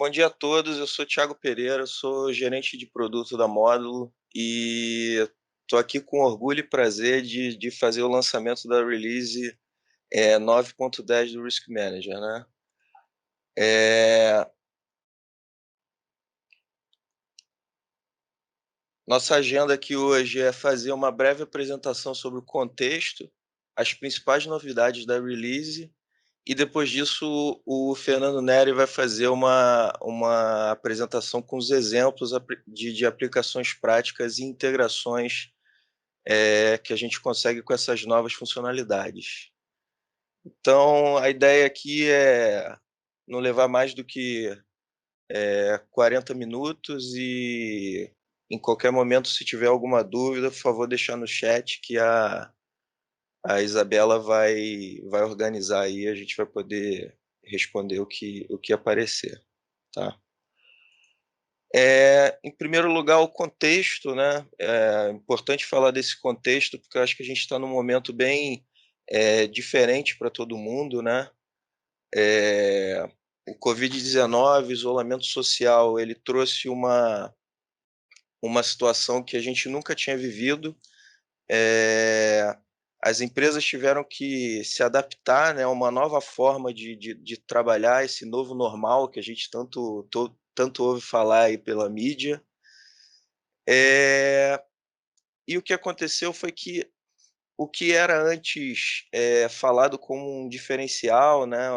Bom dia a todos, eu sou Thiago Pereira, sou gerente de produto da Módulo e estou aqui com orgulho e prazer de fazer o lançamento da release 9.10 do Risk Manager, né? É, Nossa agenda aqui hoje é fazer uma breve apresentação sobre o contexto, as principais novidades da release e depois disso o Fernando Neri vai fazer uma apresentação com os exemplos de aplicações práticas e integrações que a gente consegue com essas novas funcionalidades. Então, a ideia aqui é não levar mais do que 40 minutos e em qualquer momento, se tiver alguma dúvida, por favor, deixar no chat que a Isabela vai organizar aí, a gente vai poder responder o que aparecer, tá? Em primeiro lugar, o contexto, né? É importante falar desse contexto, porque eu acho que a gente está num momento bem diferente para todo mundo, né? É, o Covid-19, isolamento social, ele trouxe uma situação que a gente nunca tinha vivido. É, as empresas tiveram que se adaptar, né, a uma nova forma de trabalhar, esse novo normal que a gente tanto ouve falar aí pela mídia. É, e o que aconteceu foi que o que era antes falado como um diferencial, né,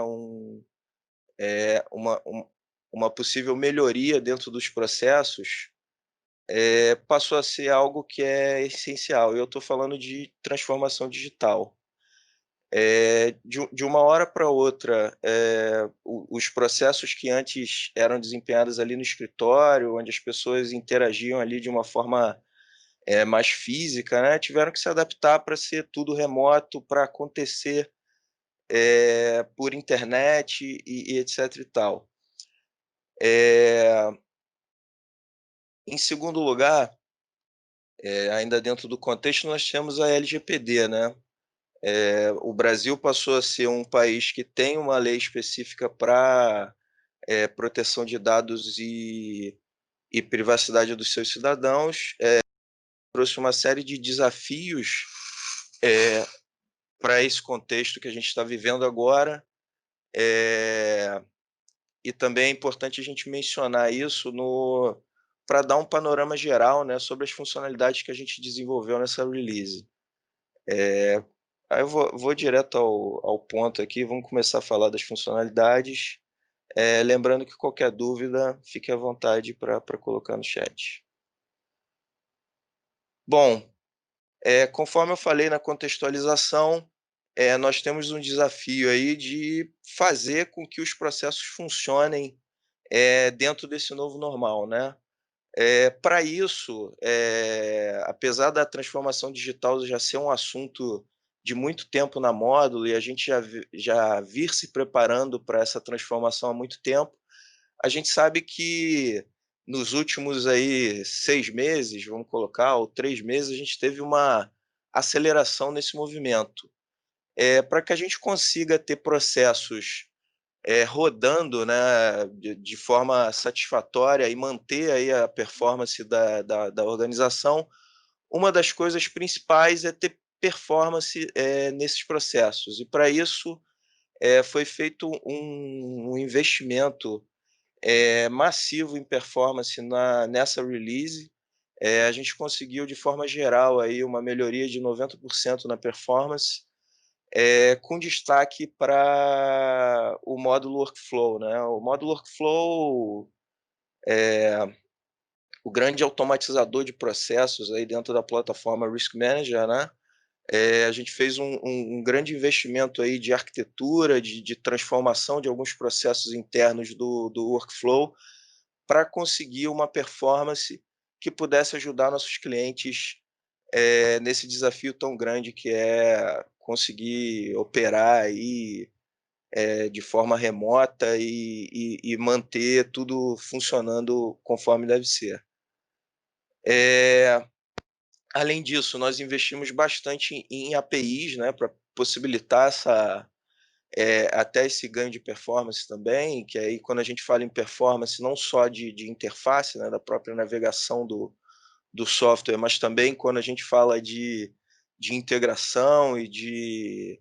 uma possível melhoria dentro dos processos, passou a ser algo que é essencial. Eu estou falando de transformação digital. De uma hora para outra, os processos que antes eram desempenhados ali no escritório, onde as pessoas interagiam ali de uma forma mais física, né, tiveram que se adaptar para ser tudo remoto, para acontecer por internet e etc e tal. É, Em segundo lugar, ainda dentro do contexto, nós temos a LGPD, né? O Brasil passou a ser um país que tem uma lei específica para proteção de dados e privacidade dos seus cidadãos, trouxe uma série de desafios para esse contexto que a gente está vivendo agora. É, e também é importante a gente mencionar isso para dar um panorama geral, né, sobre as funcionalidades que a gente desenvolveu nessa release. Aí eu vou direto ao ponto aqui, vamos começar a falar das funcionalidades. Lembrando que qualquer dúvida, fique à vontade para colocar no chat. Bom, conforme eu falei na contextualização, nós temos um desafio aí de fazer com que os processos funcionem dentro desse novo normal, né? Para isso, apesar da transformação digital já ser um assunto de muito tempo na Módulo e a gente já vir se preparando para essa transformação há muito tempo, a gente sabe que nos últimos aí 6 meses, vamos colocar, ou 3 meses, a gente teve uma aceleração nesse movimento. Para que a gente consiga ter processos rodando, né, de forma satisfatória e manter aí a performance da organização, uma das coisas principais é ter performance nesses processos. E para isso foi feito um investimento massivo em performance nessa release. A gente conseguiu, de forma geral, aí, uma melhoria de 90% na performance, com destaque para o módulo Workflow, né? O módulo Workflow, o grande automatizador de processos aí dentro da plataforma Risk Manager, né? A gente fez um grande investimento aí de arquitetura, de transformação de alguns processos internos do Workflow para conseguir uma performance que pudesse ajudar nossos clientes nesse desafio tão grande que é conseguir operar aí de forma remota e manter tudo funcionando conforme deve ser. Além disso, nós investimos bastante em APIs, né, para possibilitar até esse ganho de performance também, que aí quando a gente fala em performance não só de interface, né, da própria navegação do software, mas também quando a gente fala de integração e de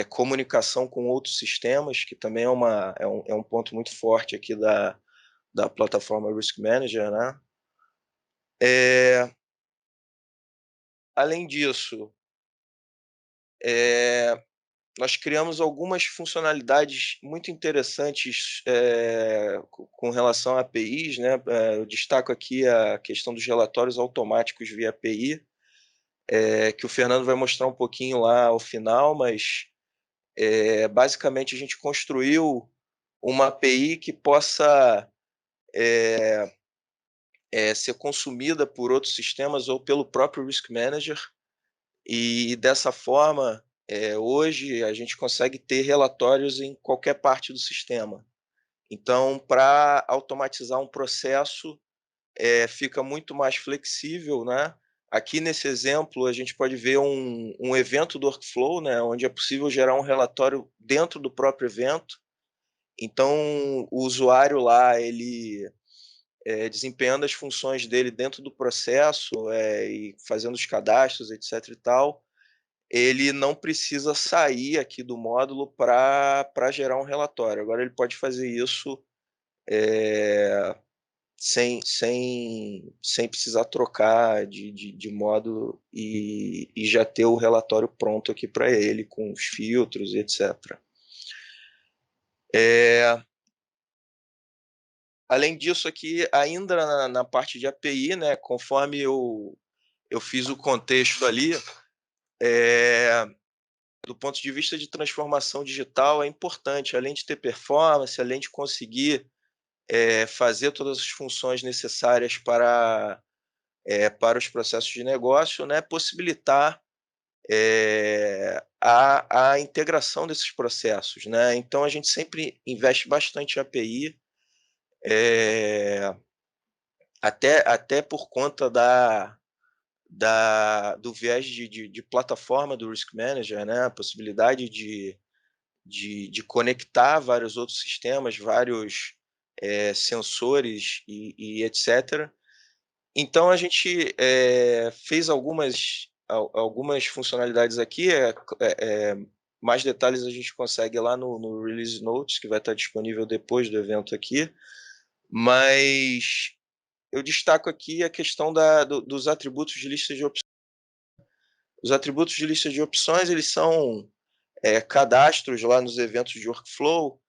comunicação com outros sistemas, que também é um ponto muito forte aqui da plataforma Risk Manager, né. Eh, Além disso, eh, nós criamos algumas funcionalidades muito interessantes, com relação a APIs, né. Eu destaco aqui a questão dos relatórios automáticos via API, que o Fernando vai mostrar um pouquinho lá ao final, mas, basicamente a gente construiu uma API que possa, ser consumida por outros sistemas ou pelo próprio Risk Manager, e dessa forma, hoje a gente consegue ter relatórios em qualquer parte do sistema. Então, para automatizar um processo, fica muito mais flexível, né. Aqui nesse exemplo, a gente pode ver um evento do workflow, né, onde é possível gerar um relatório dentro do próprio evento. Então, o usuário lá, ele, desempenhando as funções dele dentro do processo, e fazendo os cadastros, etc e tal, ele não precisa sair aqui do módulo para gerar um relatório. Agora ele pode fazer isso, eh sem precisar trocar de módulo e já ter o relatório pronto aqui para ele, com os filtros e etcétera. Além disso aqui, ainda na parte de API, né, conforme eu fiz o contexto ali, eh, do ponto de vista de transformação digital, é importante, além de ter performance, além de conseguir, fazer todas as funções necessárias para os processos de negócio, né, possibilitar, a integração desses processos, né. Então a gente sempre investe bastante em API, eh, até por conta do viés de plataforma do Risk Manager, né, a possibilidade de conectar vários outros sistemas, vários, sensores e etcétera. Então a gente, fez algumas funcionalidades aqui, mais detalhes a gente consegue lá no release notes, que vai estar disponível depois do evento aqui, mas eu destaco aqui a questão dos atributos de lista de opções. Os atributos de lista de opções, eles são, cadastros lá nos eventos de workflow,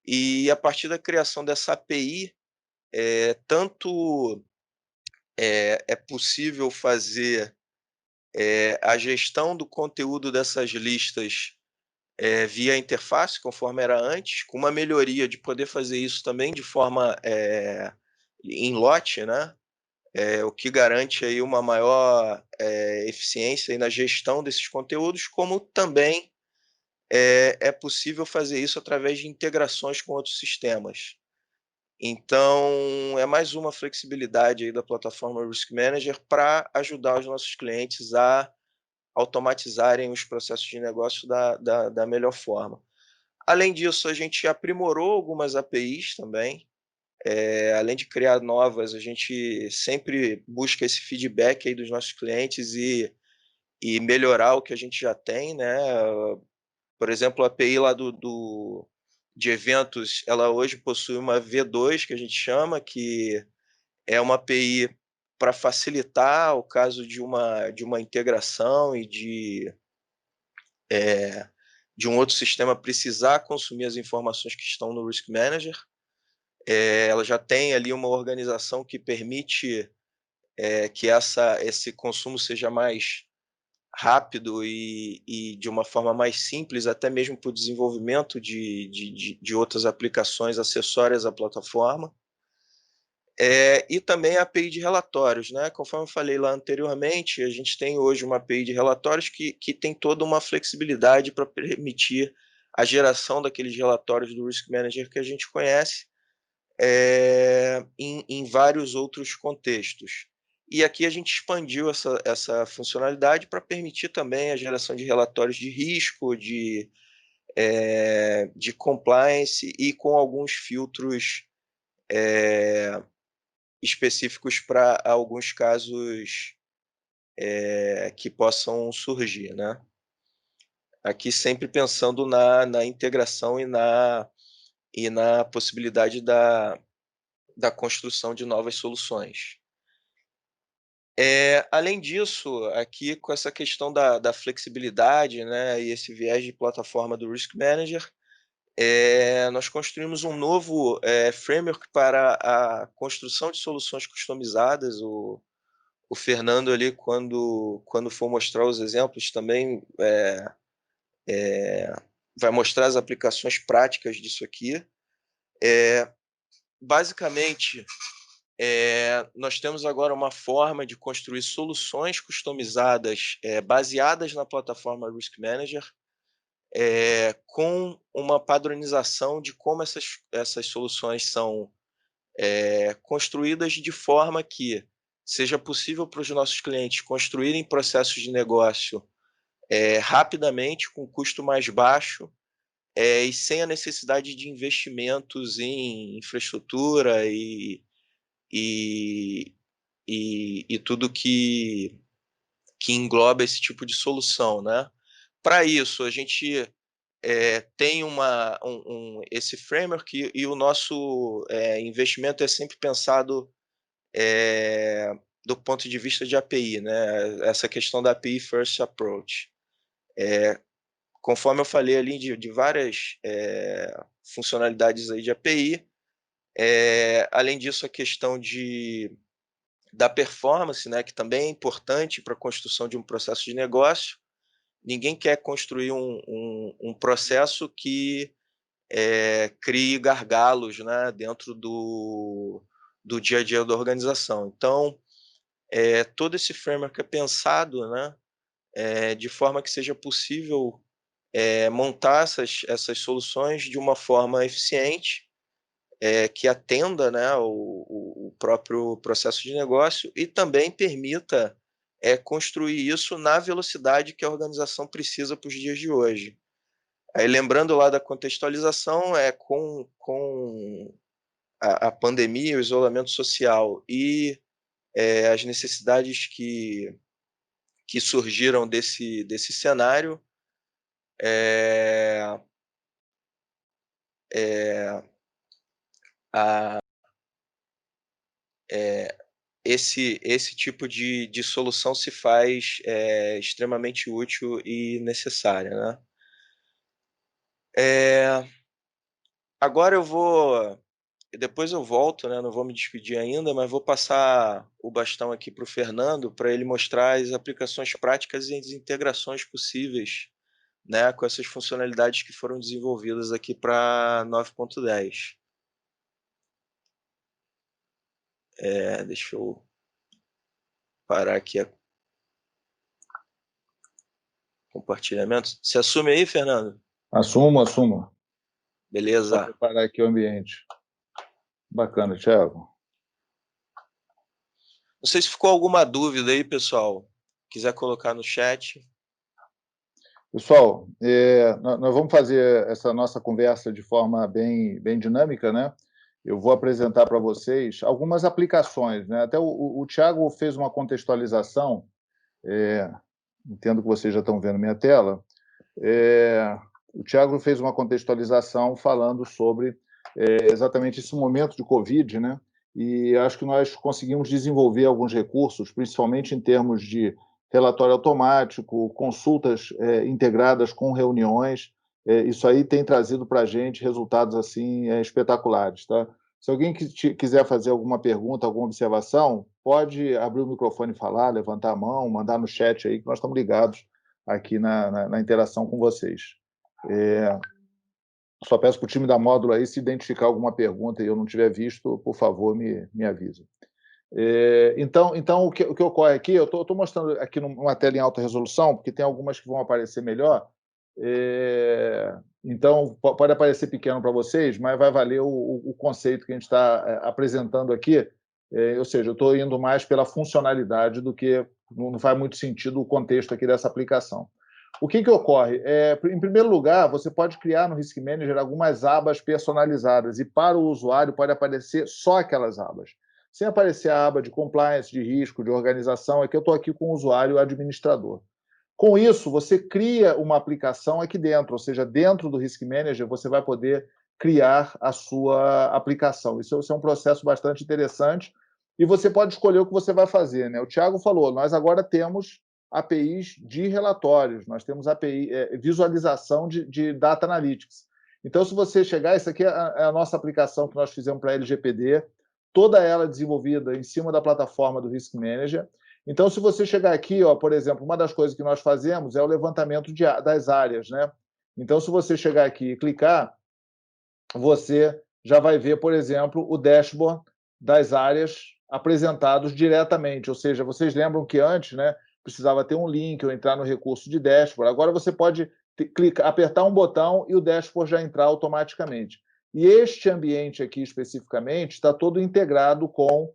e a partir da criação dessa API, tanto é possível fazer a gestão do conteúdo dessas listas, via interface, conforme era antes, com uma melhoria de poder fazer isso também de forma, em lote, né, o que garante aí uma maior, eficiência aí na gestão desses conteúdos, como também, é possível fazer isso através de integrações com outros sistemas. Então, é mais uma flexibilidade aí da plataforma Risk Manager para ajudar os nossos clientes a automatizarem os processos de negócio da melhor forma. Além disso, a gente aprimorou algumas APIs também, além de criar novas, a gente sempre busca esse feedback aí dos nossos clientes e melhorar o que a gente já tem, né. Por exemplo, a API lá de eventos, ela hoje possui uma V2 que a gente chama, que é uma API para facilitar o caso de uma integração e de um outro sistema precisar consumir as informações que estão no Risk Manager. Ela já tem ali uma organização que permite, que esse consumo seja mais rápido e de uma forma mais simples, até mesmo para o desenvolvimento de outras aplicações acessórias à plataforma. E também a API de relatórios, né, conforme eu falei lá anteriormente, a gente tem hoje uma API de relatórios que tem toda uma flexibilidade para permitir a geração daqueles relatórios do Risk Manager que a gente conhece, em vários outros contextos. E aqui a gente expandiu essa funcionalidade para permitir também a geração de relatórios de risco, de compliance e com alguns filtros específicos para alguns casos que possam surgir, né? Aqui sempre pensando na integração e na possibilidade da construção de novas soluções. Além disso, aqui com essa questão da flexibilidade, né, e esse viés de plataforma do Risk Manager, nós construímos um novo framework para a construção de soluções customizadas. O Fernando ali, quando for mostrar os exemplos também, vai mostrar as aplicações práticas disso aqui. Basicamente, nós temos agora uma forma de construir soluções customizadas baseadas na plataforma Risk Manager, com uma padronização de como essas soluções são construídas de forma que seja possível para os nossos clientes construírem processos de negócio rapidamente, com custo mais baixo, e sem a necessidade de investimentos em infraestrutura e, e tudo que engloba esse tipo de solução, né? Para isso, a gente tem esse framework e o nosso investimento é sempre pensado do ponto de vista de API, né? Essa questão da API First Approach. Conforme eu falei ali de várias funcionalidades aí de API, além disso a questão da performance, né, que também é importante para a construção de um processo de negócio. Ninguém quer construir um processo que crie gargalos, né, dentro do dia a dia da organização. Então, todo esse framework é pensado, né, de forma que seja possível montar essas soluções de uma forma eficiente, que atenda, né, o próprio processo de negócio e também permita construir isso na velocidade que a organização precisa para os dias de hoje. Aí, lembrando lá da contextualização, com a pandemia, o isolamento social e as necessidades que surgiram desse cenário, é, é, a, é, esse tipo de solução se faz extremamente útil e necessária, né? Agora depois eu volto, né? Não vou me despedir ainda, mas vou passar o bastão aqui para o Fernando para ele mostrar as aplicações práticas e as integrações possíveis, né, com essas funcionalidades que foram desenvolvidas aqui para 9.10. Deixa eu parar aqui o compartilhamento. Você assume aí, Fernando? Assumo. Beleza. Só preparar aqui o ambiente. Bacana, Thiago. Não sei se ficou alguma dúvida aí, pessoal. Quiser colocar no chat. Pessoal, nós vamos fazer essa nossa conversa de forma bem dinâmica, né? Eu vou apresentar para vocês algumas aplicações, né? Até o Thiago fez uma contextualização, entendo que vocês já estão vendo minha tela. O Thiago fez uma contextualização falando sobre exatamente esse momento de Covid, né? E acho que nós conseguimos desenvolver alguns recursos, principalmente em termos de relatório automático, consultas integradas com reuniões. Isso aí tem trazido para a gente resultados assim espetaculares, tá? Se alguém quiser fazer alguma pergunta, alguma observação, pode abrir o microfone e falar, levantar a mão, mandar no chat aí, que nós estamos ligados aqui na interação com vocês. Só peço para o time da Módulo aí, se identificar alguma pergunta e eu não tiver visto, por favor, me avise. Então o que ocorre aqui, eu estou mostrando aqui numa tela em alta resolução, porque tem algumas que vão aparecer melhor. Então, pode aparecer pequeno para vocês, mas vai valer o conceito que a gente está apresentando aqui. Ou seja, eu estou indo mais pela funcionalidade do que... Não faz muito sentido o contexto aqui dessa aplicação. O que ocorre? Em primeiro lugar, você pode criar no Risk Manager algumas abas personalizadas e para o usuário pode aparecer só aquelas abas. Sem aparecer a aba de compliance, de risco, de organização, é que eu estou aqui com o usuário administrador. Com isso, você cria uma aplicação aqui dentro, ou seja, dentro do Risk Manager você vai poder criar a sua aplicação. Isso é um processo bastante interessante e você pode escolher o que você vai fazer, né? O Thiago falou, nós agora temos APIs de relatórios, nós temos API, visualização de Data Analytics. Então, se você chegar, isso aqui é a nossa aplicação que nós fizemos para a LGPD, toda ela desenvolvida em cima da plataforma do Risk Manager. Então, se você chegar aqui, ó, por exemplo, uma das coisas que nós fazemos é o levantamento das áreas, né? Então, se você chegar aqui e clicar, você já vai ver, por exemplo, o dashboard das áreas apresentados diretamente. Ou seja, vocês lembram que antes, né, precisava ter um link ou entrar no recurso de dashboard. Agora você pode clicar, apertar um botão e o dashboard já entrar automaticamente. E este ambiente aqui, especificamente, está todo integrado como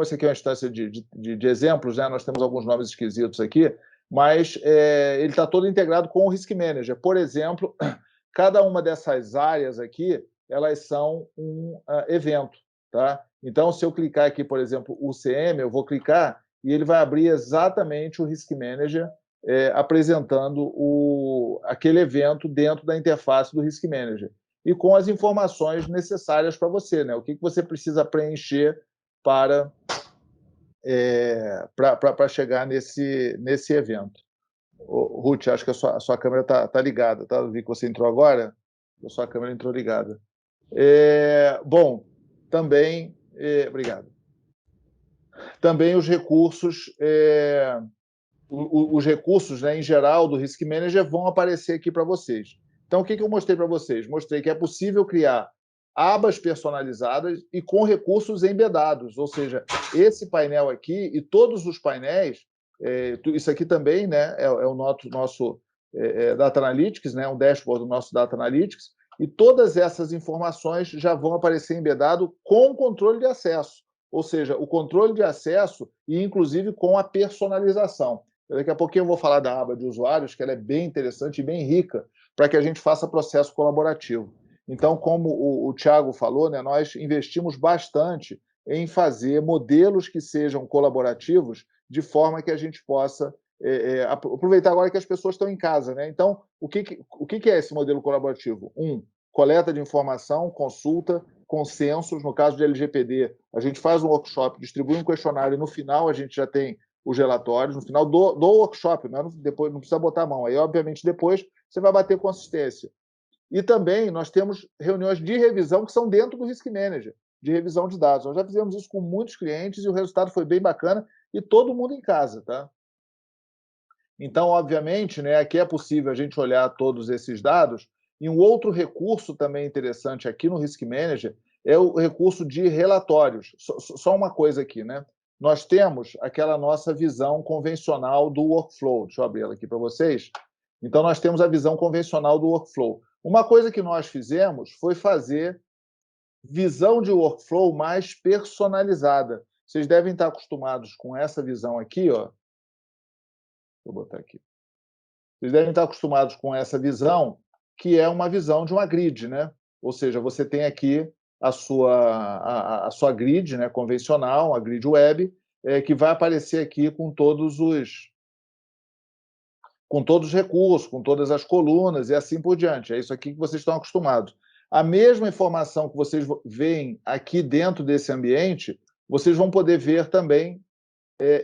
essa aqui é uma instância de exemplos, né? Nós temos alguns nomes esquisitos aqui, mas ele está todo integrado com o Risk Manager. Por exemplo, cada uma dessas áreas aqui, elas são um evento, tá? Então, se eu clicar aqui, por exemplo, o CM, eu vou clicar e ele vai abrir exatamente o Risk Manager apresentando aquele evento dentro da interface do Risk Manager e com as informações necessárias para você, né? O que você precisa preencher para chegar nesse evento. Ruth, acho que a sua câmera tá ligada, tá? Eu vi que você entrou agora, a sua câmera entrou ligada. Bom, também... obrigado. Também os recursos, né, em geral, do Risk Manager vão aparecer aqui para vocês. Então, o que eu mostrei para vocês? Mostrei que é possível criar abas personalizadas e com recursos embedados, ou seja, esse painel aqui e todos os painéis, isso aqui também, né, é o nosso Data Analytics, né, um dashboard do nosso Data Analytics, e todas essas informações já vão aparecer embedado com controle de acesso, ou seja, o controle de acesso e, inclusive, com a personalização. Daqui a pouquinho eu vou falar da aba de usuários, que ela é bem interessante e bem rica para que a gente faça processo colaborativo. Então, como o Thiago falou, né, nós investimos bastante em fazer modelos que sejam colaborativos de forma que a gente possa aproveitar agora que as pessoas estão em casa, né? Então, o que é esse modelo colaborativo? Coleta de informação, consulta, consensos. No caso de LGPD, a gente faz um workshop, distribui um questionário e no final a gente já tem os relatórios, no final do workshop, né? Depois não precisa botar a mão. Aí, obviamente, depois você vai bater consistência. E também nós temos reuniões de revisão que são dentro do Risk Manager, de revisão de dados. Nós já fizemos isso com muitos clientes e o resultado foi bem bacana e todo mundo em casa, tá? Então, obviamente, né, aqui é possível a gente olhar todos esses dados. E um outro recurso também interessante aqui no Risk Manager é o recurso de relatórios. Só uma coisa aqui, né? Nós temos aquela nossa visão convencional do workflow. Deixa eu abrir ela aqui para vocês. Então, nós temos a visão convencional do workflow. Uma coisa que nós fizemos foi fazer visão de workflow mais personalizada. Vocês devem estar acostumados com essa visão aqui, ó. Vou botar aqui. Vocês devem estar acostumados com essa visão, que é uma visão de uma grid, né? Ou seja, você tem aqui a sua grid, né, convencional, a grid web, que vai aparecer aqui com todos os recursos, com todas as colunas e assim por diante. É isso aqui que vocês estão acostumados. A mesma informação que vocês veem aqui dentro desse ambiente, vocês vão poder ver também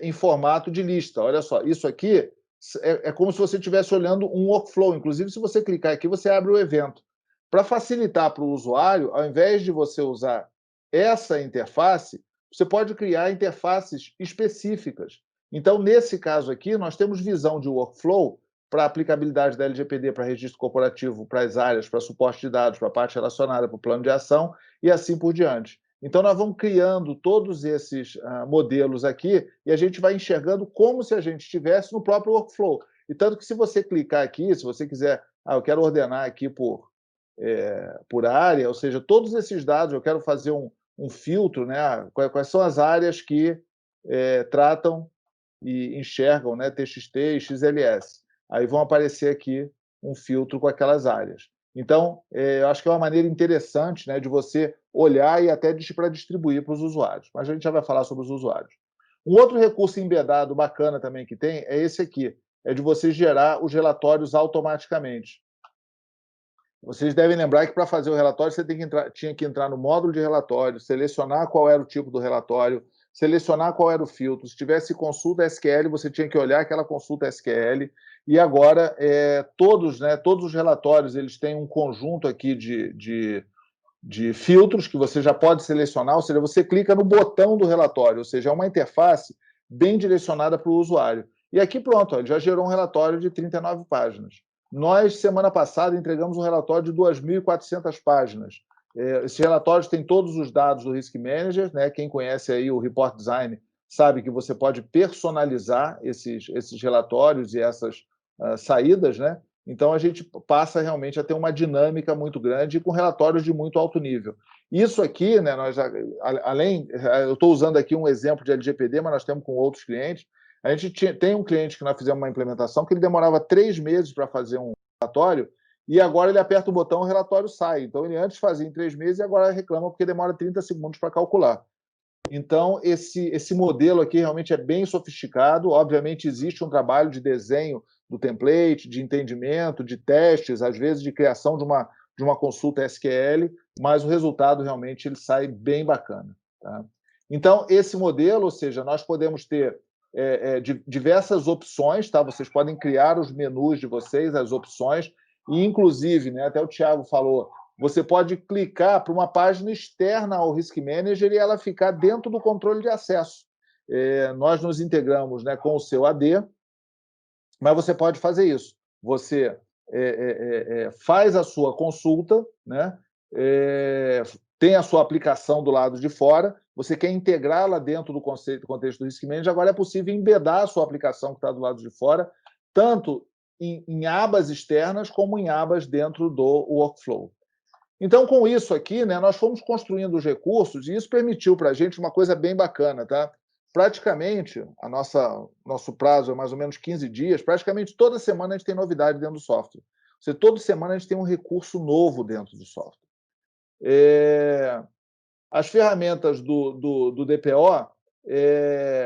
em formato de lista. Olha só, isso aqui é como se você estivesse olhando um workflow. Inclusive, se você clicar aqui, você abre o evento. Para facilitar para o usuário, ao invés de você usar essa interface, você pode criar interfaces específicas. Então, nesse caso aqui, nós temos visão de workflow para aplicabilidade da LGPD, para registro corporativo, para as áreas, para suporte de dados, para a parte relacionada, para o plano de ação e assim por diante. Então, nós vamos criando todos esses modelos aqui e a gente vai enxergando como se a gente estivesse no próprio workflow. E tanto que se você clicar aqui, se você quiser, eu quero ordenar aqui por área, ou seja, todos esses dados, eu quero fazer um filtro, né? Quais são as áreas que tratam e enxergam, né, TXT e XLS. aí vão aparecer aqui um filtro com aquelas áreas. Então, eu acho que é uma maneira interessante, né, de você olhar e até para distribuir para os usuários. Mas a gente já vai falar sobre os usuários. Um outro recurso embedado bacana também que tem é esse aqui, é de você gerar os relatórios automaticamente. Vocês devem lembrar que para fazer o relatório você tinha que entrar no módulo de relatório, selecionar qual era o tipo do relatório, selecionar qual era o filtro. Se tivesse consulta SQL, você tinha que olhar aquela consulta SQL. E agora, todos os relatórios eles têm um conjunto aqui de filtros que você já pode selecionar, ou seja, você clica no botão do relatório, ou seja, é uma interface bem direcionada para o usuário. E aqui, pronto, ele já gerou um relatório de 39 páginas. Nós, semana passada, entregamos um relatório de 2.400 páginas. Esses relatórios têm todos os dados do Risk Manager, né? Quem conhece aí o Report Design sabe que você pode personalizar esses relatórios e essas saídas, né? Então, a gente passa realmente a ter uma dinâmica muito grande com relatórios de muito alto nível. Isso aqui, né, eu estou usando aqui um exemplo de LGPD, mas nós temos com outros clientes. A gente tem um cliente que nós fizemos uma implementação que ele demorava 3 meses para fazer um relatório e agora ele aperta o botão e o relatório sai. Então, ele antes fazia em 3 meses e agora reclama porque demora 30 segundos para calcular. Então, esse modelo aqui realmente é bem sofisticado. Obviamente, existe um trabalho de desenho do template, de entendimento, de testes, às vezes de criação de uma consulta SQL, mas o resultado realmente ele sai bem bacana. Tá? Então, esse modelo, ou seja, nós podemos ter diversas opções, tá? Vocês podem criar os menus de vocês, as opções, e inclusive, né, até o Thiago falou, você pode clicar para uma página externa ao Risk Manager e ela ficar dentro do controle de acesso. Nós nos integramos, né, com o seu AD, mas você pode fazer isso. Você faz a sua consulta, né, tem a sua aplicação do lado de fora, você quer integrá-la dentro do contexto do Risk Manager, agora é possível embedar a sua aplicação que está do lado de fora, tanto em abas externas como em abas dentro do workflow. Então, com isso aqui, né, nós fomos construindo os recursos e isso permitiu para a gente uma coisa bem bacana, tá? Praticamente, nosso prazo é mais ou menos 15 dias, praticamente toda semana a gente tem novidade dentro do software. Ou seja, toda semana a gente tem um recurso novo dentro do software. As ferramentas do DPO,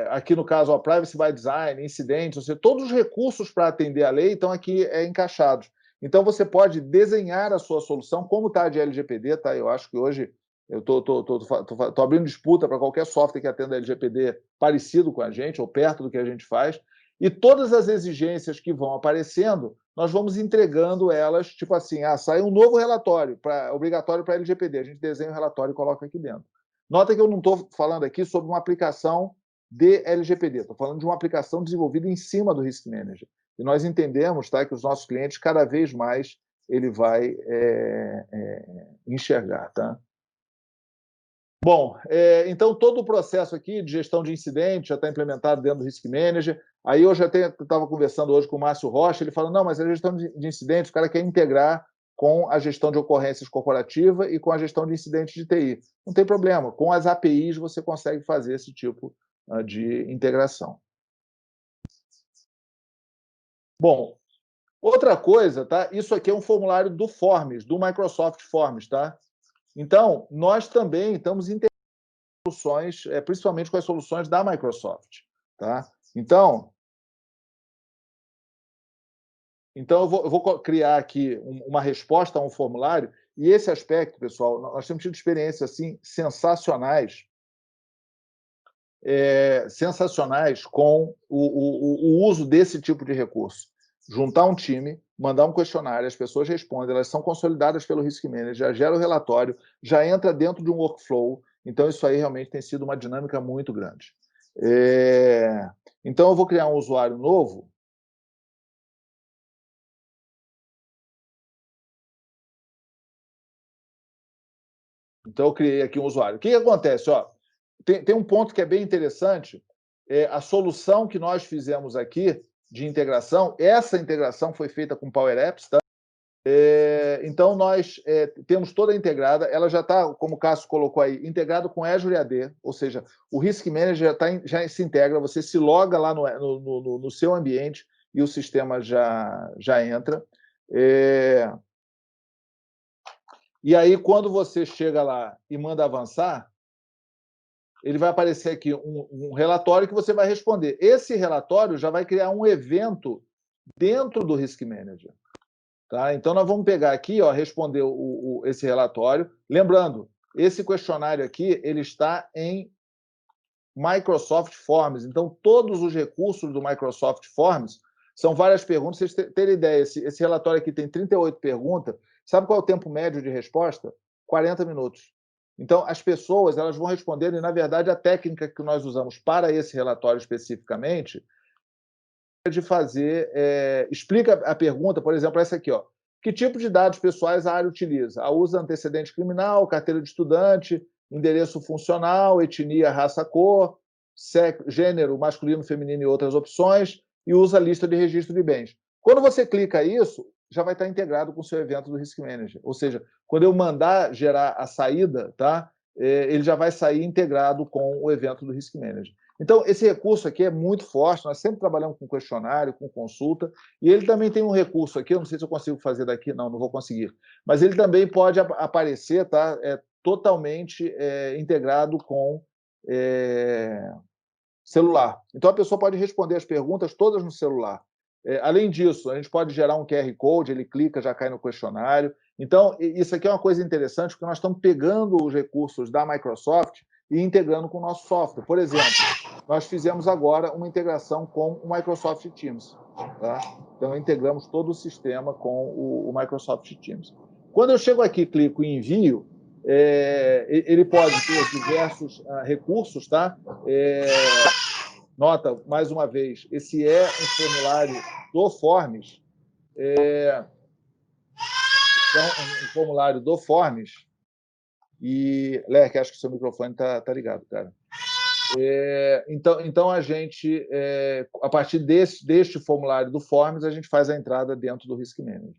aqui no caso, Privacy by Design, incidentes, ou seja, todos os recursos para atender a lei estão aqui encaixados. Então, você pode desenhar a sua solução, como está de LGPD, tá? Eu acho que hoje eu estou abrindo disputa para qualquer software que atenda LGPD parecido com a gente, ou perto do que a gente faz, e todas as exigências que vão aparecendo, nós vamos entregando elas, tipo assim, sai um novo relatório obrigatório para LGPD, a gente desenha o relatório e coloca aqui dentro. Nota que eu não estou falando aqui sobre uma aplicação de LGPD, estou falando de uma aplicação desenvolvida em cima do Risk Manager. E nós entendemos, tá, que os nossos clientes, cada vez mais, ele vai enxergar. Tá? Bom, então todo o processo aqui de gestão de incidente já está implementado dentro do Risk Manager. Aí eu já estava conversando hoje com o Márcio Rocha, ele falou, não, mas a gestão de incidentes, o cara quer integrar com a gestão de ocorrências corporativa e com a gestão de incidentes de TI. Não tem problema, com as APIs você consegue fazer esse tipo de integração. Bom, outra coisa, tá? Isso aqui é um formulário do Forms, do Microsoft Forms, tá? Então, nós também estamos integrando soluções, principalmente com as soluções da Microsoft, tá? Então eu vou criar aqui uma resposta a um formulário, e esse aspecto, pessoal, nós temos tido experiências assim, sensacionais com o uso desse tipo de recurso. Juntar um time, mandar um questionário, as pessoas respondem, elas são consolidadas pelo Risk Manager, já gera o relatório, já entra dentro de um workflow. Então, isso aí realmente tem sido uma dinâmica muito grande. Então, eu vou criar um usuário novo. Então, eu criei aqui um usuário. O que acontece? Tem um ponto que é bem interessante. A solução que nós fizemos aqui de integração, essa integração foi feita com Power Apps, tá? Então, nós temos toda integrada, ela já está, como o Cássio colocou aí, integrado com Azure AD, ou seja, o Risk Manager já se integra, você se loga lá no seu ambiente e o sistema já entra. E aí, quando você chega lá e manda avançar, ele vai aparecer aqui um relatório que você vai responder. Esse relatório já vai criar um evento dentro do Risk Manager. Tá? Então, nós vamos pegar aqui, responder esse relatório. Lembrando, esse questionário aqui ele está em Microsoft Forms. Então, todos os recursos do Microsoft Forms são várias perguntas. Vocês terem ideia, esse relatório aqui tem 38 perguntas. Sabe qual é o tempo médio de resposta? 40 minutos. Então, as pessoas elas vão respondendo, e, na verdade, a técnica que nós usamos para esse relatório especificamente é de fazer... explica a pergunta, por exemplo, essa aqui. Que tipo de dados pessoais a área utiliza? A usa antecedente criminal, carteira de estudante, endereço funcional, etnia, raça, cor, gênero, masculino, feminino e outras opções, e usa a lista de registro de bens. Quando você clica isso, já vai estar integrado com o seu evento do Risk Manager. Ou seja, quando eu mandar gerar a saída, tá? Ele já vai sair integrado com o evento do Risk Manager. Então, esse recurso aqui é muito forte, nós sempre trabalhamos com questionário, com consulta, e ele também tem um recurso aqui, eu não sei se eu consigo fazer daqui, não vou conseguir, mas ele também pode aparecer, tá? Totalmente integrado com celular. Então, a pessoa pode responder as perguntas todas no celular. Além disso, a gente pode gerar um QR Code, ele clica, já cai no questionário. Então, isso aqui é uma coisa interessante, porque nós estamos pegando os recursos da Microsoft e integrando com o nosso software. Por exemplo, nós fizemos agora uma integração com o Microsoft Teams. Tá? Então, integramos todo o sistema com o Microsoft Teams. Quando eu chego aqui e clico em envio, ele pode ter diversos recursos, tá? Nota, mais uma vez, esse é um formulário do Forms. Um formulário do Forms. E, Lerck, acho que o seu microfone está ligado, cara. Então, a gente, a partir deste formulário do Forms, a gente faz a entrada dentro do Risk Manager.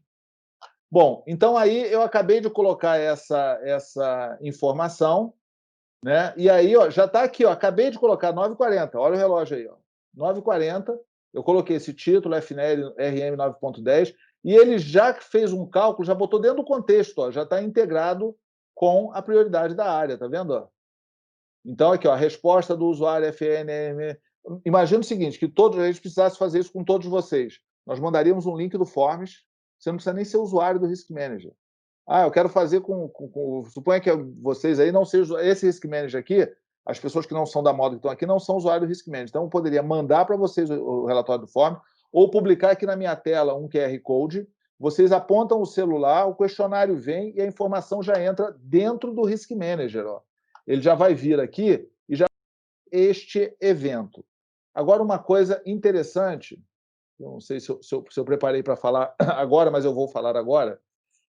Bom, então aí eu acabei de colocar essa informação, né? E aí já está aqui, acabei de colocar 9h40, olha o relógio aí, 9h40, eu coloquei esse título, FNL RM 9.10, e ele já fez um cálculo, já botou dentro do contexto, já está integrado com a prioridade da área, tá vendo? Então, aqui, a resposta do usuário FNM. Imagina o seguinte, que a gente precisasse fazer isso com todos vocês. Nós mandaríamos um link do Forms, você não precisa nem ser usuário do Risk Manager. Eu quero fazer suponha que vocês aí não sejam... Esse Risk Manager aqui, as pessoas que não são da moda que estão aqui não são usuários do Risk Manager. Então, eu poderia mandar para vocês o relatório do Forms ou publicar aqui na minha tela um QR Code. Vocês apontam o celular, o questionário vem e a informação já entra dentro do Risk Manager. Ele já vai vir aqui e já este evento. Agora, uma coisa interessante, eu não sei se eu preparei para falar agora, mas eu vou falar agora,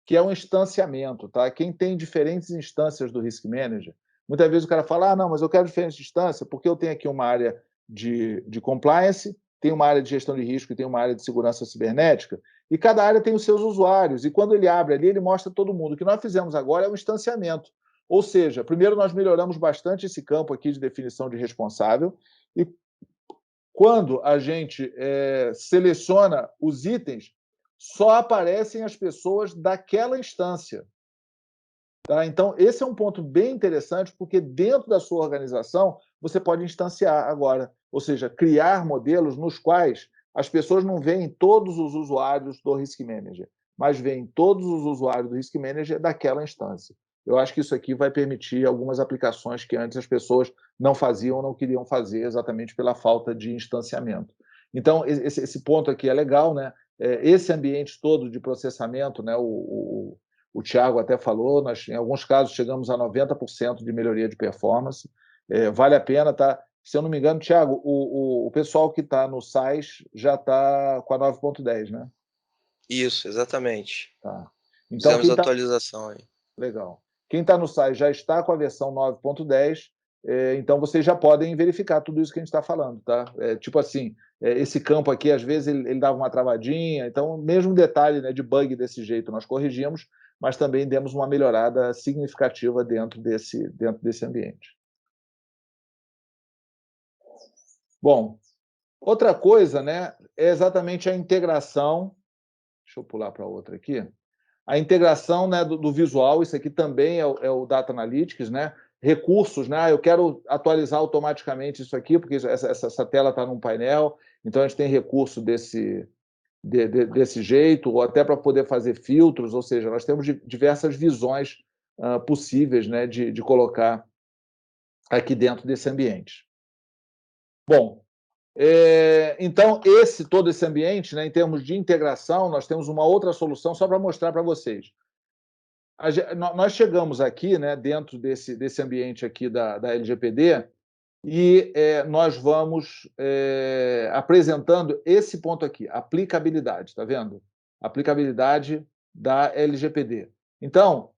que é um instanciamento. Tá? Quem tem diferentes instâncias do Risk Manager, muitas vezes o cara fala, não, mas eu quero diferentes instâncias porque eu tenho aqui uma área de compliance, tenho uma área de gestão de risco e tenho uma área de segurança cibernética, e cada área tem os seus usuários, e quando ele abre ali, ele mostra todo mundo. O que nós fizemos agora é um instanciamento. Ou seja, primeiro nós melhoramos bastante esse campo aqui de definição de responsável, e quando a gente seleciona os itens, só aparecem as pessoas daquela instância. Tá? Então, esse é um ponto bem interessante, porque dentro da sua organização, você pode instanciar agora, ou seja, criar modelos nos quais as pessoas não veem todos os usuários do Risk Manager, mas veem todos os usuários do Risk Manager daquela instância. Eu acho que isso aqui vai permitir algumas aplicações que antes as pessoas não faziam ou não queriam fazer, exatamente pela falta de instanciamento. Então, esse ponto aqui é legal, né? Esse ambiente todo de processamento, né? O Thiago até falou, nós, em alguns casos, chegamos a 90% de melhoria de performance. Vale a pena, tá? Se eu não me engano, Thiago, o pessoal que está no SAIS já está com a 9.10, né? Isso, exatamente. Tá. Então, Fizemos a atualização aí. Legal. Quem está no SAIS já está com a versão 9.10, então vocês já podem verificar tudo isso que a gente está falando, tá? Tipo assim, esse campo aqui, às vezes, ele dava uma travadinha, então, mesmo detalhe, né, de bug desse jeito, nós corrigimos, mas também demos uma melhorada significativa dentro desse ambiente. Bom, Outra coisa, né, é exatamente a integração. Deixa eu pular para outra aqui. A integração, né, do visual, isso aqui também é o Data Analytics, né? Recursos, né? Eu quero atualizar automaticamente isso aqui, porque essa tela está num painel, então a gente tem recurso desse jeito, ou até para poder fazer filtros, ou seja, nós temos diversas visões possíveis, né, de colocar aqui dentro desse ambiente. Bom, então, todo esse ambiente, né, em termos de integração, nós temos uma outra solução, só para mostrar para vocês. Nós chegamos aqui, né, dentro desse ambiente aqui da LGPD, e nós vamos apresentando esse ponto aqui, aplicabilidade, está vendo? Aplicabilidade da LGPD. Então,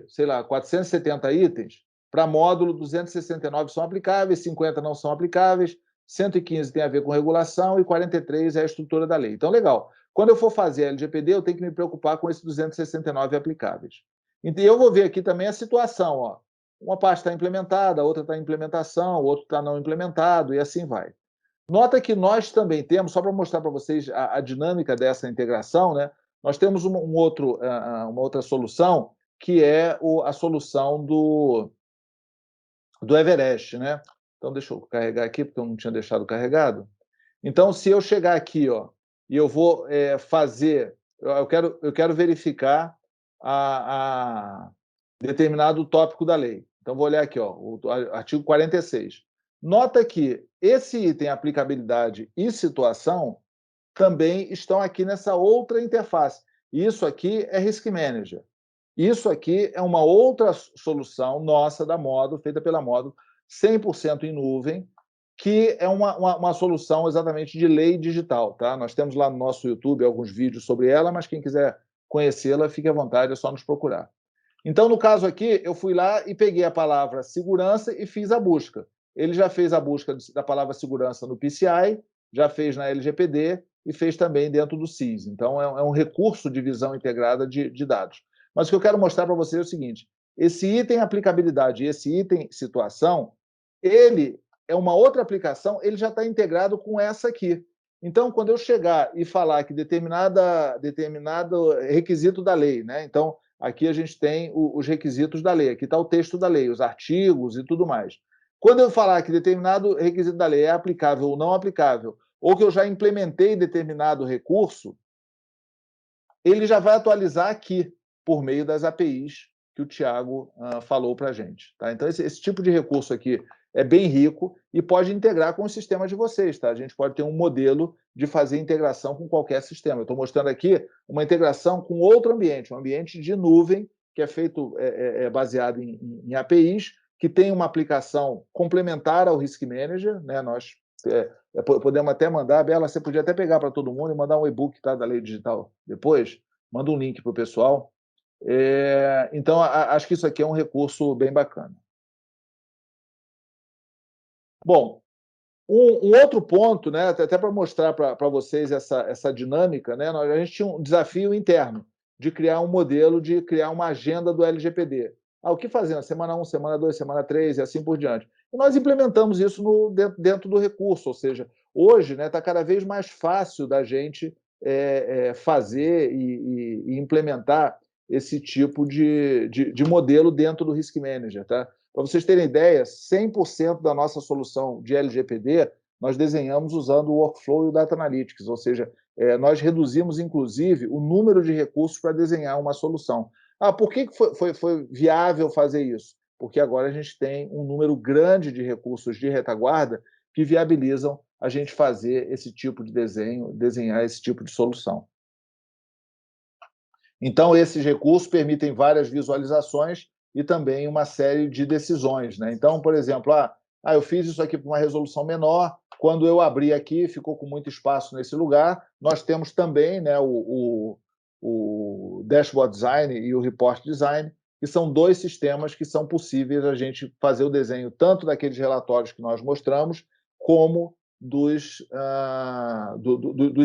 sei lá, 470 itens, para módulo, 269 são aplicáveis, 50 não são aplicáveis, 115 tem a ver com regulação e 43 é a estrutura da lei. Então, legal. Quando eu for fazer a LGPD, eu tenho que me preocupar com esses 269 aplicáveis. Então, eu vou ver aqui também a situação, ó. Uma parte está implementada, a outra está em implementação, o outro está não implementado, e assim vai. Nota que nós também temos, só para mostrar para vocês a dinâmica dessa integração, né? Nós temos uma outra solução, que é a solução do Everest, né? Então, deixa eu carregar aqui, porque eu não tinha deixado carregado. Então, se eu chegar aqui, ó, e eu vou fazer, eu quero verificar a determinado tópico da lei. Então, vou olhar aqui, ó, o artigo 46. Nota que esse item aplicabilidade e situação também estão aqui nessa outra interface. Isso aqui é Risk Manager. Isso aqui é uma outra solução nossa da Modo, feita pela Modo, 100% em nuvem, que é uma solução exatamente de lei digital. Tá? Nós temos lá no nosso YouTube alguns vídeos sobre ela, mas quem quiser conhecê-la, fique à vontade, é só nos procurar. Então, no caso aqui, eu fui lá e peguei a palavra segurança e fiz a busca. Ele já fez a busca da palavra segurança no PCI, já fez na LGPD e fez também dentro do SIS. Então, é um recurso de visão integrada de dados. Mas o que eu quero mostrar para vocês é o seguinte: esse item aplicabilidade e esse item situação, ele é uma outra aplicação, ele já está integrado com essa aqui. Então, quando eu chegar e falar que determinado requisito da lei, né? Então, aqui a gente tem os requisitos da lei, aqui está o texto da lei, os artigos e tudo mais. Quando eu falar que determinado requisito da lei é aplicável ou não aplicável, ou que eu já implementei determinado recurso, ele já vai atualizar aqui, por meio das APIs que o Thiago falou para a gente. Tá? Então, esse tipo de recurso aqui é bem rico e pode integrar com os sistemas de vocês. Tá? A gente pode ter um modelo de fazer integração com qualquer sistema. Eu estou mostrando aqui uma integração com outro ambiente, um ambiente de nuvem, que é feito baseado em APIs, que tem uma aplicação complementar ao Risk Manager. Né? Nós podemos até mandar, Bela, você podia até pegar para todo mundo e mandar um e-book, tá, da lei digital depois, manda um link para o pessoal. Então, acho que isso aqui é um recurso bem bacana. Bom, um outro ponto, né, até para mostrar para vocês essa dinâmica, né, a gente tinha um desafio interno de criar um modelo, de criar uma agenda do LGPD. O que fazer? Semana 1, semana 2, semana 3 e assim por diante. E nós implementamos isso dentro do recurso, ou seja, hoje está cada vez mais fácil da gente fazer e implementar esse tipo de modelo dentro do Risk Manager. Tá? Para vocês terem ideia, 100% da nossa solução de LGPD nós desenhamos usando o Workflow e o Data Analytics, ou seja, nós reduzimos, inclusive, o número de recursos para desenhar uma solução. Por que foi viável fazer isso? Porque agora a gente tem um número grande de recursos de retaguarda que viabilizam a gente fazer esse tipo de desenho, desenhar esse tipo de solução. Então, esses recursos permitem várias visualizações e também uma série de decisões. Né? Então, por exemplo, eu fiz isso aqui para uma resolução menor, quando eu abri aqui, ficou com muito espaço nesse lugar. Nós temos também, né, o Dashboard Design e o Report Design, que são dois sistemas que são possíveis a gente fazer o desenho tanto daqueles relatórios que nós mostramos, como dos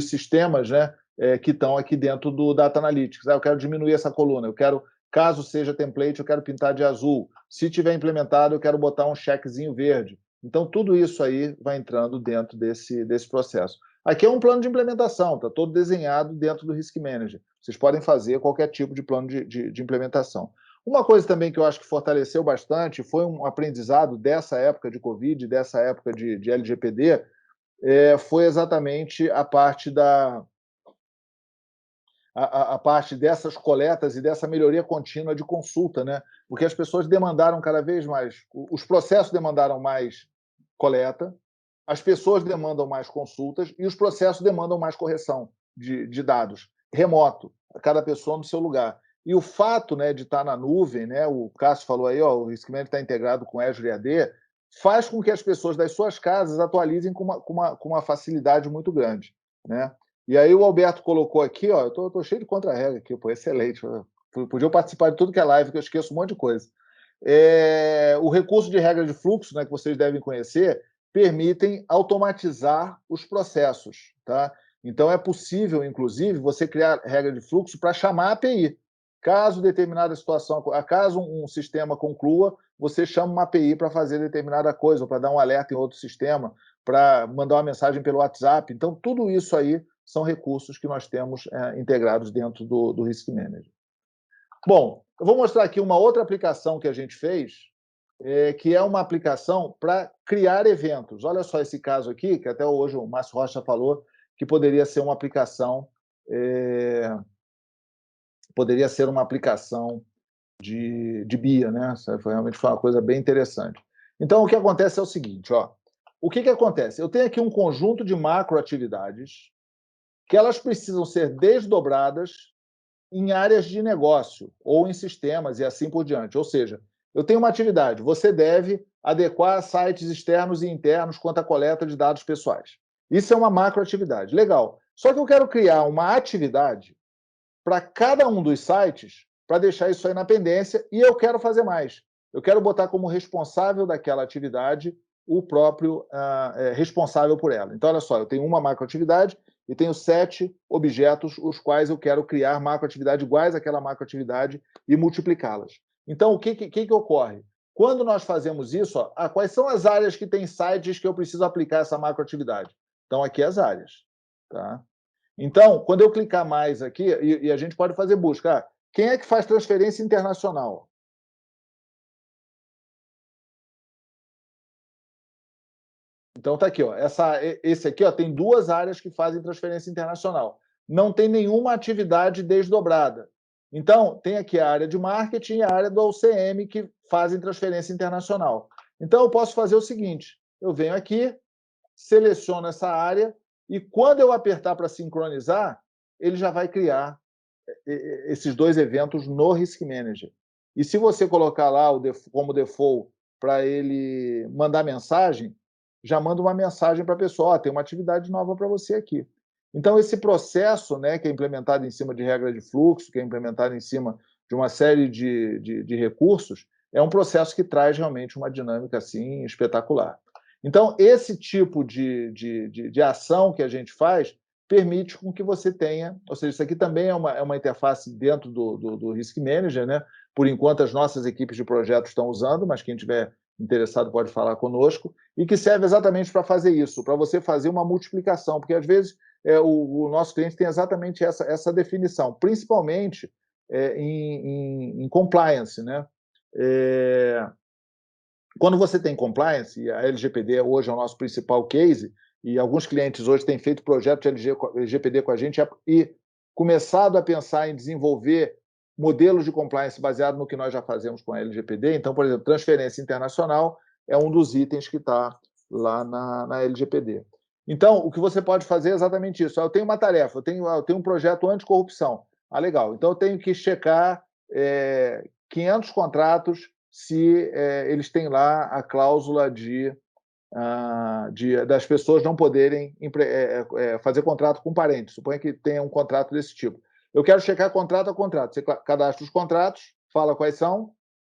sistemas, né, que estão aqui dentro do Data Analytics. Eu quero diminuir essa coluna, eu quero, caso seja template, eu quero pintar de azul. Se tiver implementado, eu quero botar um checkzinho verde. Então, tudo isso aí vai entrando dentro desse processo. Aqui é um plano de implementação, está todo desenhado dentro do Risk Manager. Vocês podem fazer qualquer tipo de plano de implementação. Uma coisa também que eu acho que fortaleceu bastante, foi um aprendizado dessa época de Covid, dessa época de LGPD, foi exatamente a parte a parte dessas coletas e dessa melhoria contínua de consulta, né? Porque as pessoas demandaram cada vez mais, os processos demandaram mais coleta, as pessoas demandam mais consultas e os processos demandam mais correção de dados, remoto, cada pessoa no seu lugar. E o fato, né, de estar na nuvem, né, o Cássio falou aí, ó, o Risk Management está integrado com Azure AD, faz com que as pessoas das suas casas atualizem com uma facilidade muito grande, né? E aí o Alberto colocou aqui, ó, eu tô cheio de contra-regra aqui, pô, excelente. Podia participar de tudo que é live, que eu esqueço um monte de coisa. O recurso de regra de fluxo, né, que vocês devem conhecer, permitem automatizar os processos, tá? Então é possível, inclusive, você criar regra de fluxo para chamar a API. Caso determinada situação, caso um sistema conclua, você chama uma API para fazer determinada coisa, ou para dar um alerta em outro sistema, para mandar uma mensagem pelo WhatsApp. Então, tudo isso aí são recursos que nós temos integrados dentro do Risk Manager. Bom, eu vou mostrar aqui uma outra aplicação que a gente fez, que é uma aplicação para criar eventos. Olha só esse caso aqui, que até hoje o Márcio Rocha falou que poderia ser uma aplicação, de BIA, né? Realmente foi uma coisa bem interessante. Então, o que acontece é o seguinte, ó. O que acontece? Eu tenho aqui um conjunto de macroatividades que elas precisam ser desdobradas em áreas de negócio ou em sistemas e assim por diante. Ou seja, eu tenho uma atividade, você deve adequar sites externos e internos quanto à coleta de dados pessoais. Isso é uma macroatividade. Legal. Só que eu quero criar uma atividade para cada um dos sites para deixar isso aí na pendência e eu quero fazer mais. Eu quero botar como responsável daquela atividade o próprio responsável por ela. Então, olha só, eu tenho uma macroatividade e tenho 7 objetos os quais eu quero criar macroatividades iguais àquela macroatividade e multiplicá-las. Então, o que ocorre? Quando nós fazemos isso, ó, quais são as áreas que tem sites que eu preciso aplicar essa macroatividade? Então, aqui as áreas. Tá? Então, quando eu clicar mais aqui, e a gente pode fazer busca, quem é que faz transferência internacional? Então tá aqui, ó. Esse aqui, ó, tem 2 áreas que fazem transferência internacional. Não tem nenhuma atividade desdobrada. Então, tem aqui a área de marketing e a área do OCM que fazem transferência internacional. Então, eu posso fazer o seguinte: eu venho aqui, seleciono essa área e quando eu apertar para sincronizar, ele já vai criar esses 2 eventos no Risk Manager. E se você colocar lá como default para ele mandar mensagem, já manda uma mensagem para a pessoa, tem uma atividade nova para você aqui. Então, esse processo, né, que é implementado em cima de regra de fluxo, que é implementado em cima de uma série de recursos, é um processo que traz realmente uma dinâmica assim espetacular. Então, esse tipo de ação que a gente faz permite com que você tenha, ou seja, isso aqui também é uma interface dentro do Risk Manager, né? Por enquanto as nossas equipes de projetos estão usando, mas quem tiver interessado pode falar conosco, e que serve exatamente para fazer isso, para você fazer uma multiplicação, porque às vezes o nosso cliente tem exatamente essa definição, principalmente em compliance, né? Quando você tem compliance, e a LGPD hoje é o nosso principal case, e alguns clientes hoje têm feito projeto de LGPD com a gente e começado a pensar em desenvolver modelos de compliance baseado no que nós já fazemos com a LGPD. Então, por exemplo, transferência internacional é um dos itens que está lá na LGPD. Então, o que você pode fazer é exatamente isso. Eu tenho uma tarefa, eu tenho um projeto anticorrupção. Legal. Então, eu tenho que checar 500 contratos se eles têm lá a cláusula das pessoas não poderem fazer contrato com parentes. Suponha que tenha um contrato desse tipo. Eu quero checar contrato a contrato. Você cadastra os contratos, fala quais são,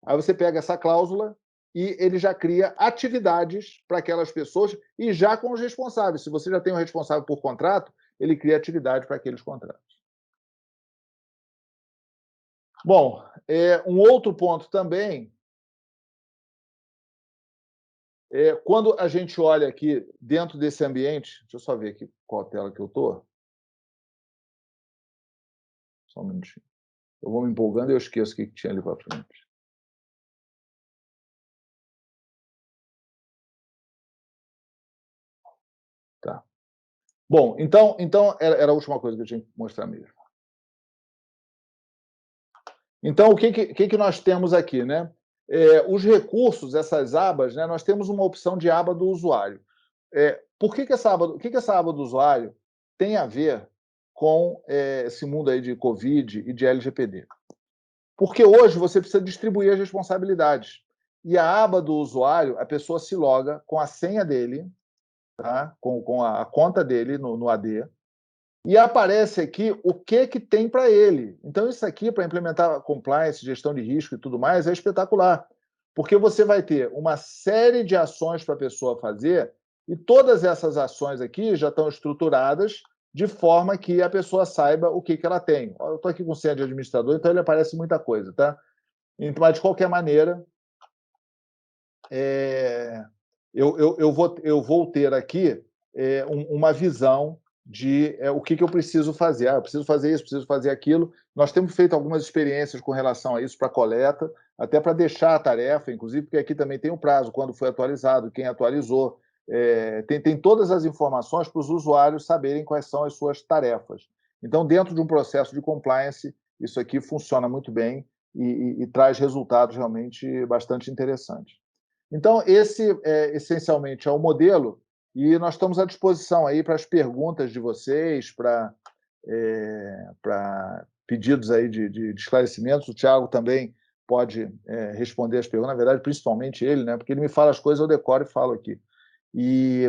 aí você pega essa cláusula e ele já cria atividades para aquelas pessoas e já com os responsáveis. Se você já tem um responsável por contrato, ele cria atividade para aqueles contratos. Bom, um outro ponto também Quando a gente olha aqui dentro desse ambiente, deixa eu só ver aqui qual tela que eu estou. Só um minutinho. Eu vou me empolgando e eu esqueço o que tinha ali para frente. Tá. Bom, então era a última coisa que eu tinha que mostrar mesmo. Então, o que nós temos aqui, né? Os recursos, essas abas, né? Nós temos uma opção de aba do usuário. Por que essa aba do usuário tem a ver com esse mundo aí de Covid e de LGPD? Porque hoje você precisa distribuir as responsabilidades. E a aba do usuário, a pessoa se loga com a senha dele, tá? com a conta dele no AD, e aparece aqui o que tem para ele. Então, isso aqui, para implementar compliance, gestão de risco e tudo mais, é espetacular. Porque você vai ter uma série de ações para a pessoa fazer, e todas essas ações aqui já estão estruturadas de forma que a pessoa saiba o que ela tem. Eu estou aqui com senha de administrador, então ele aparece muita coisa, tá? Mas, de qualquer maneira, eu vou ter aqui uma visão de o que eu preciso fazer. Eu preciso fazer isso, preciso fazer aquilo. Nós temos feito algumas experiências com relação a isso para coleta, até para deixar a tarefa, inclusive, porque aqui também tem um prazo, quando foi atualizado, quem atualizou. Tem todas as informações para os usuários saberem quais são as suas tarefas. Então, dentro de um processo de compliance, isso aqui funciona muito bem e traz resultados realmente bastante interessantes. Então, esse essencialmente é o modelo, e nós estamos à disposição aí para as perguntas de vocês, para pedidos aí de esclarecimentos. O Thiago também pode responder as perguntas, na verdade, principalmente ele, né? Porque ele me fala as coisas, eu decoro e falo aqui.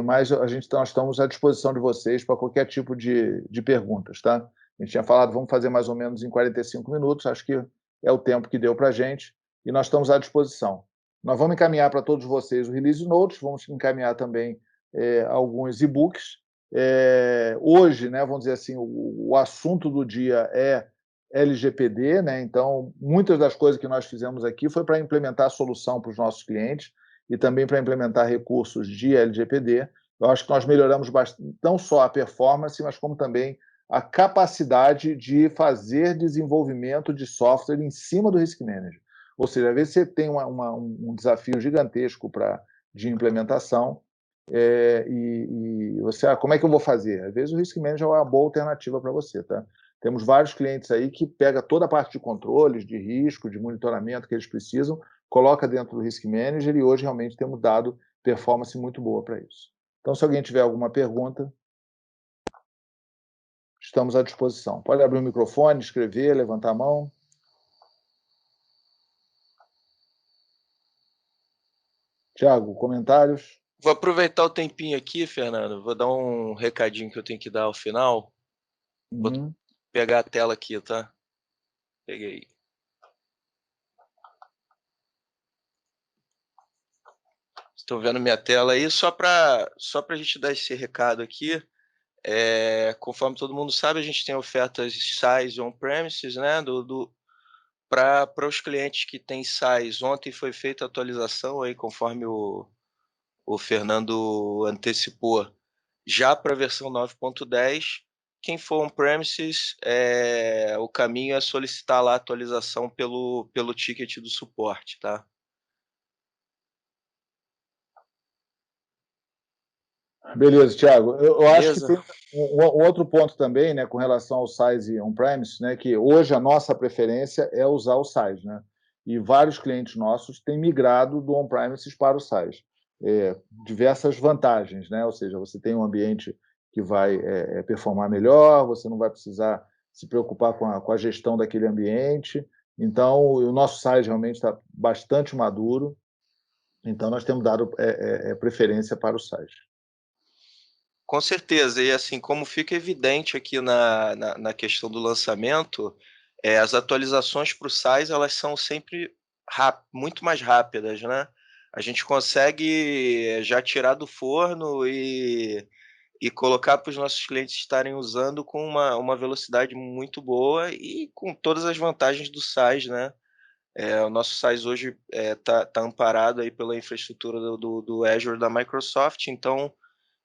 Mas nós estamos à disposição de vocês para qualquer tipo de perguntas, tá? A gente tinha falado, vamos fazer mais ou menos em 45 minutos, acho que é o tempo que deu para a gente, e nós estamos à disposição. Nós vamos encaminhar para todos vocês o Release Notes, vamos encaminhar também alguns e-books. Hoje, né, vamos dizer assim, o assunto do dia é LGPD, né? Então, muitas das coisas que nós fizemos aqui foi para implementar a solução para os nossos clientes e também para implementar recursos de LGPD. Eu acho que nós melhoramos bastante, não só a performance, mas como também a capacidade de fazer desenvolvimento de software em cima do Risk Manager. Ou seja, às vezes você tem um desafio gigantesco de implementação e você, como é que eu vou fazer? Às vezes o Risk Manager é uma boa alternativa para você, tá? Temos vários clientes aí que pega toda a parte de controles, de risco, de monitoramento que eles precisam, coloca dentro do Risk Manager e hoje realmente temos dado performance muito boa para isso. Então, se alguém tiver alguma pergunta, estamos à disposição. Pode abrir o microfone, escrever, levantar a mão. Tiago, comentários? Vou aproveitar o tempinho aqui, Fernando, vou dar um recadinho que eu tenho que dar ao final. Vou pegar a tela aqui, tá? Peguei. Estão vendo minha tela aí? Só para a gente dar esse recado aqui, conforme todo mundo sabe, a gente tem ofertas SaaS on-premises, né? Para os clientes que têm SaaS. Ontem foi feita a atualização aí, conforme o Fernando antecipou, já para a versão 9.10. Quem for on-premises, o caminho é solicitar lá a atualização pelo ticket do suporte, tá? Beleza, Thiago. Eu acho que Beleza? tem um outro ponto também, né, com relação ao size on-premise, né, que hoje a nossa preferência é usar o size, né? E vários clientes nossos têm migrado do on-premises para o size. Diversas vantagens, né? Ou seja, você tem um ambiente que vai performar melhor, você não vai precisar se preocupar com a gestão daquele ambiente. Então, o nosso size realmente está bastante maduro. Então, nós temos dado preferência para o size. Com certeza, e assim, como fica evidente aqui na questão do lançamento, as atualizações para o SaaS, elas são sempre muito mais rápidas, né? A gente consegue já tirar do forno e colocar para os nossos clientes estarem usando com uma velocidade muito boa e com todas as vantagens do SaaS, né? O nosso SaaS hoje tá amparado aí pela infraestrutura do Azure da Microsoft, então,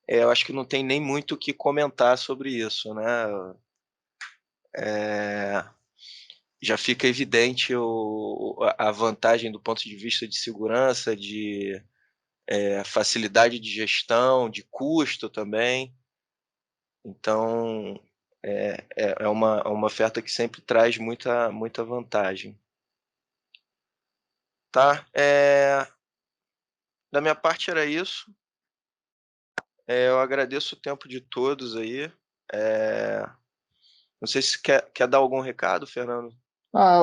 eu acho que não tem nem muito o que comentar sobre isso, né. Eh, Já fica evidente a vantagem do ponto de vista de segurança, de, facilidade de gestão, de custo também. Então, é uma oferta que sempre traz muita vantagem, tá. Da minha parte era isso. Eu agradeço o tempo de todos aí. Eh, não sei se quer dar algum recado, Fernando?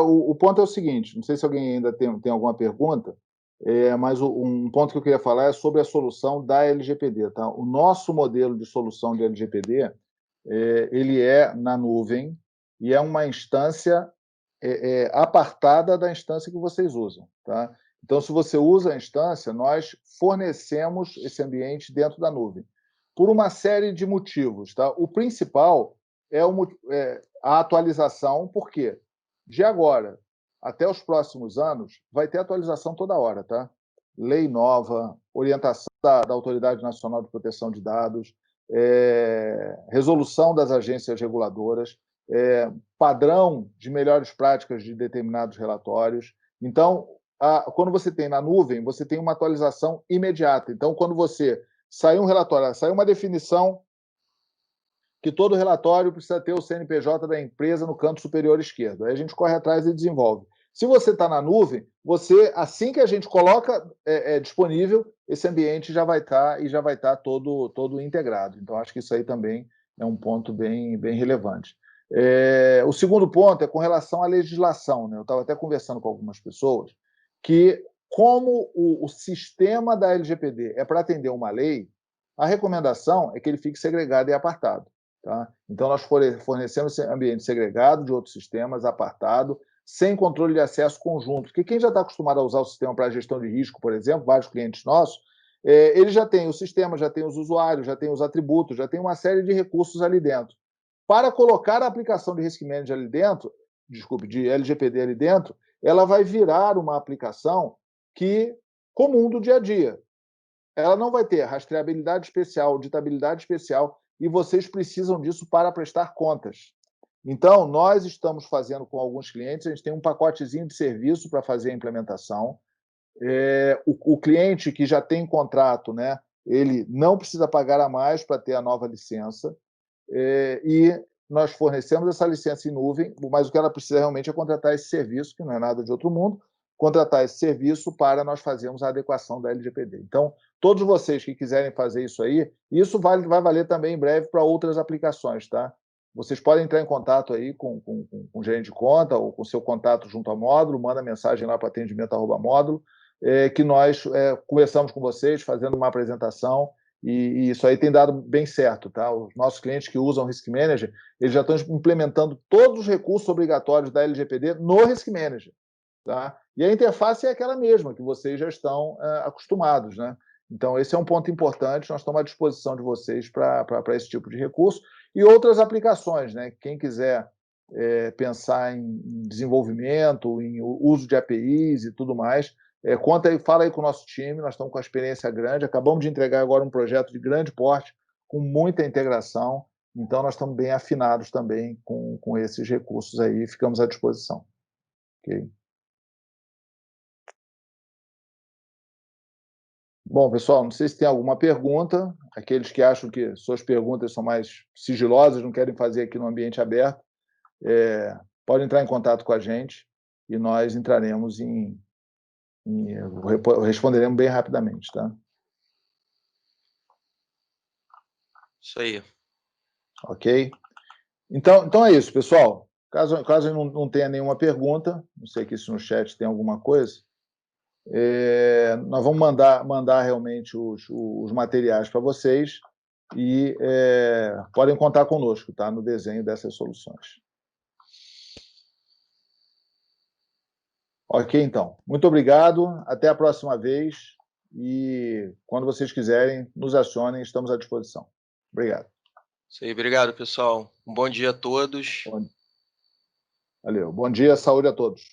O ponto é o seguinte, não sei se alguém ainda tem alguma pergunta, mas um ponto que eu queria falar é sobre a solução da LGPD, tá? O nosso modelo de solução de LGPD, ele é na nuvem e é uma instância apartada da instância que vocês usam, tá? Então, se você usa a instância, nós fornecemos esse ambiente dentro da nuvem, por uma série de motivos, tá? O principal é a atualização, por quê? De agora até os próximos anos, vai ter atualização toda hora, tá? Lei nova, orientação da Autoridade Nacional de Proteção de Dados, resolução das agências reguladoras, padrão de melhores práticas de determinados relatórios. Então, quando você tem na nuvem, você tem uma atualização imediata. Então, quando você sai um relatório, sai uma definição que todo relatório precisa ter o CNPJ da empresa no canto superior esquerdo. Aí a gente corre atrás e desenvolve. Se você está na nuvem, assim que a gente coloca disponível, esse ambiente já vai estar todo integrado. Então, acho que isso aí também é um ponto bem relevante. O segundo ponto é com relação à legislação, né? Eu estava até conversando com algumas pessoas que, como o sistema da LGPD é para atender uma lei, a recomendação é que ele fique segregado e apartado. Tá? Então, nós fornecemos esse ambiente segregado de outros sistemas, apartado, sem controle de acesso conjunto. Porque quem já está acostumado a usar o sistema para gestão de risco, por exemplo, vários clientes nossos, ele já tem o sistema, já tem os usuários, já tem os atributos, já tem uma série de recursos ali dentro. Para colocar a aplicação de Risk Manager ali dentro, de LGPD ali dentro, ela vai virar uma aplicação comum do dia a dia. Ela não vai ter rastreabilidade especial, auditabilidade especial, e vocês precisam disso para prestar contas. Então, nós estamos fazendo com alguns clientes, a gente tem um pacotezinho de serviço para fazer a implementação. O cliente que já tem contrato, né, ele não precisa pagar a mais para ter a nova licença, e nós fornecemos essa licença em nuvem, mas o que ela precisa realmente é contratar esse serviço, que não é nada de outro mundo, contratar esse serviço para nós fazermos a adequação da LGPD. Então, todos vocês que quiserem fazer isso aí, isso vai valer também em breve para outras aplicações, tá? Vocês podem entrar em contato aí com o gerente de conta ou com o seu contato junto ao módulo, manda mensagem lá para atendimento@módulo, que nós conversamos com vocês, fazendo uma apresentação, e isso aí tem dado bem certo, tá? Os nossos clientes que usam o Risk Manager, eles já estão implementando todos os recursos obrigatórios da LGPD no Risk Manager, tá? E a interface é aquela mesma, que vocês já estão acostumados, né? Então, esse é um ponto importante, nós estamos à disposição de vocês para esse tipo de recurso e outras aplicações, né? Quem quiser pensar em desenvolvimento, em uso de APIs e tudo mais, fala aí com o nosso time, nós estamos com a experiência grande, acabamos de entregar agora um projeto de grande porte, com muita integração, então nós estamos bem afinados também com esses recursos aí, ficamos à disposição. Ok? Bom, pessoal, não sei se tem alguma pergunta. Aqueles que acham que suas perguntas são mais sigilosas, não querem fazer aqui no ambiente aberto, podem entrar em contato com a gente e nós entraremos responderemos bem rapidamente, tá? Isso aí. Ok? Então é isso, pessoal. Caso não tenha nenhuma pergunta, não sei aqui se no chat tem alguma coisa, nós vamos mandar realmente os materiais para vocês e podem contar conosco, tá, no desenho dessas soluções. Ok, então. Muito obrigado, até a próxima vez e quando vocês quiserem, nos acionem, estamos à disposição. Obrigado. Isso aí, obrigado, pessoal. Um bom dia a todos. Valeu. Bom dia, saúde a todos.